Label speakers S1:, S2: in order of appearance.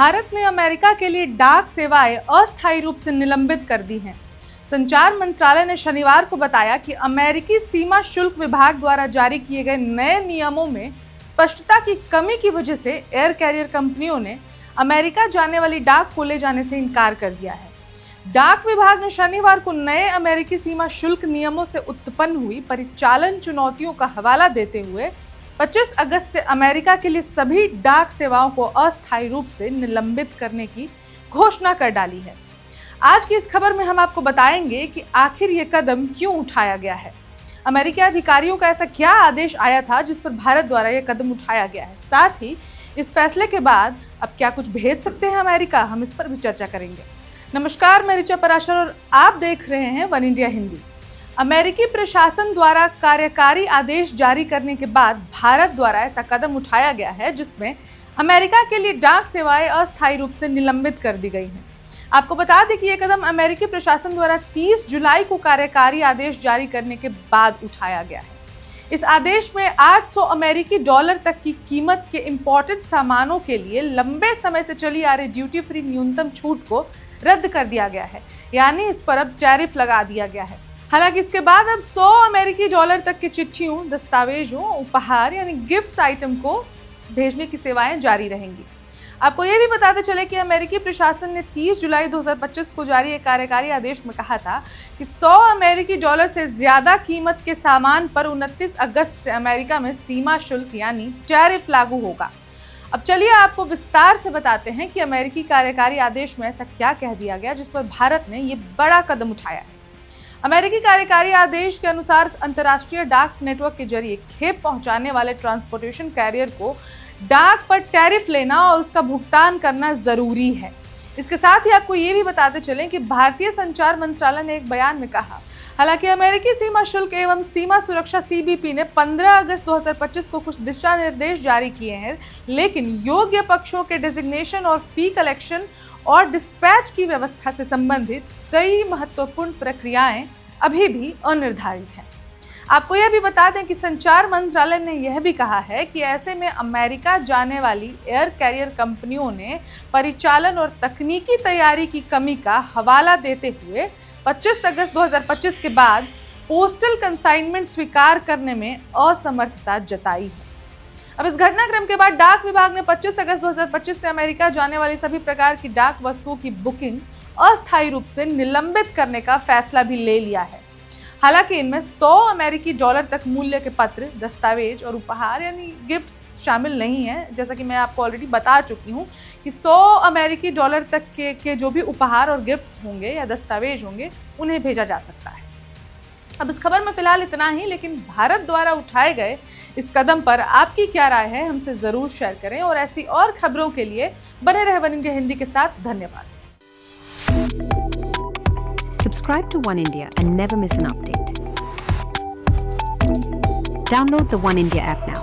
S1: भारत ने अमेरिका के लिए डाक सेवाएं अस्थायी रूप से निलंबित कर दी हैं। संचार मंत्रालय ने शनिवार को बताया कि अमेरिकी सीमा शुल्क विभाग द्वारा जारी किए गए नए नियमों में स्पष्टता की कमी की वजह से एयर कैरियर कंपनियों ने अमेरिका जाने वाली डाक को ले जाने से इनकार कर दिया है। डाक विभाग ने शनिवार को नए अमेरिकी सीमा शुल्क नियमों से उत्पन्न हुई परिचालन चुनौतियों का हवाला देते हुए 25 अगस्त से अमेरिका के लिए सभी डाक सेवाओं को अस्थायी रूप से निलंबित करने की घोषणा कर डाली है। आज की इस खबर में हम आपको बताएंगे कि आखिर ये कदम क्यों उठाया गया है, अमेरिकी अधिकारियों का ऐसा क्या आदेश आया था जिस पर भारत द्वारा यह कदम उठाया गया है। साथ ही इस फैसले के बाद अब क्या कुछ भेज सकते हैं अमेरिका, हम इस पर भी चर्चा करेंगे। नमस्कार, मैं ऋचा पराशर और आप देख रहे हैं वन इंडिया हिंदी। अमेरिकी प्रशासन द्वारा कार्यकारी आदेश जारी करने के बाद भारत द्वारा ऐसा कदम उठाया गया है जिसमें अमेरिका के लिए डाक सेवाएं अस्थायी रूप से निलंबित कर दी गई हैं। आपको बता दें कि यह कदम अमेरिकी प्रशासन द्वारा 30 जुलाई को कार्यकारी आदेश जारी करने के बाद उठाया गया है। इस आदेश में $800 अमेरिकी तक की कीमत के इंपोर्टेड सामानों के लिए लंबे समय से चली आ रही ड्यूटी फ्री न्यूनतम छूट को रद्द कर दिया गया है, यानी इस पर अब टैरिफ लगा दिया गया है। हालांकि इसके बाद अब $100 अमेरिकी तक के चिट्ठियों, दस्तावेजों, उपहार यानी गिफ्ट्स आइटम को भेजने की सेवाएं जारी रहेंगी। आपको ये भी बताते चले कि अमेरिकी प्रशासन ने 30 जुलाई 2025 को जारी एक कार्यकारी आदेश में कहा था कि $100 अमेरिकी से ज्यादा कीमत के सामान पर 29 अगस्त से अमेरिका में सीमा शुल्क यानी टैरिफ लागू होगा। अब चलिए आपको विस्तार से बताते हैं कि अमेरिकी कार्यकारी आदेश में ऐसा क्या कह दिया गया जिस पर भारत ने ये बड़ा कदम उठाया है। अमेरिकी कार्यकारी आदेश के अनुसार अंतर्राष्ट्रीय डाक नेटवर्क के जरिए खेप पहुंचाने वाले ट्रांसपोर्टेशन कैरियर को डाक पर टैरिफ लेना और उसका भुगतान करना जरूरी है। इसके साथ ही आपको ये भी बताते चलें कि भारतीय संचार मंत्रालय ने एक बयान में कहा, हालांकि अमेरिकी सीमा शुल्क एवं सीमा सुरक्षा CBP ने 15 अगस्त 2025 को कुछ दिशा निर्देश जारी किए हैं, लेकिन योग्य पक्षों के डेजिग्नेशन और फी कलेक्शन और डिस्पैच की व्यवस्था से संबंधित कई महत्वपूर्ण प्रक्रियाएं अभी भी अनिर्धारित हैं। आपको यह भी बता दें कि संचार मंत्रालय ने यह भी कहा है कि ऐसे में अमेरिका जाने वाली एयर कैरियर कंपनियों ने परिचालन और तकनीकी तैयारी की कमी का हवाला देते हुए 25 अगस्त 2025 के बाद पोस्टल कंसाइनमेंट स्वीकार करने में असमर्थता जताई है। अब इस घटनाक्रम के बाद डाक विभाग ने 25 अगस्त 2025 से अमेरिका जाने वाली सभी प्रकार की डाक वस्तुओं की बुकिंग अस्थायी रूप से निलंबित करने का फैसला भी ले लिया है। हालांकि इनमें $100 अमेरिकी तक मूल्य के पत्र, दस्तावेज और उपहार यानी गिफ्ट्स शामिल नहीं है। जैसा कि मैं आपको ऑलरेडी बता चुकी हूँ कि $100 अमेरिकी तक के जो भी उपहार और गिफ्ट्स होंगे या दस्तावेज होंगे उन्हें भेजा जा सकता है। अब इस खबर में फिलहाल इतना ही, लेकिन भारत द्वारा उठाए गए इस कदम पर आपकी क्या राय है, हमसे जरूर शेयर करें और ऐसी और खबरों के लिए बने रहे वन इंडिया हिंदी के साथ। धन्यवाद।
S2: Subscribe to One India and never miss an update. Download the One India app now.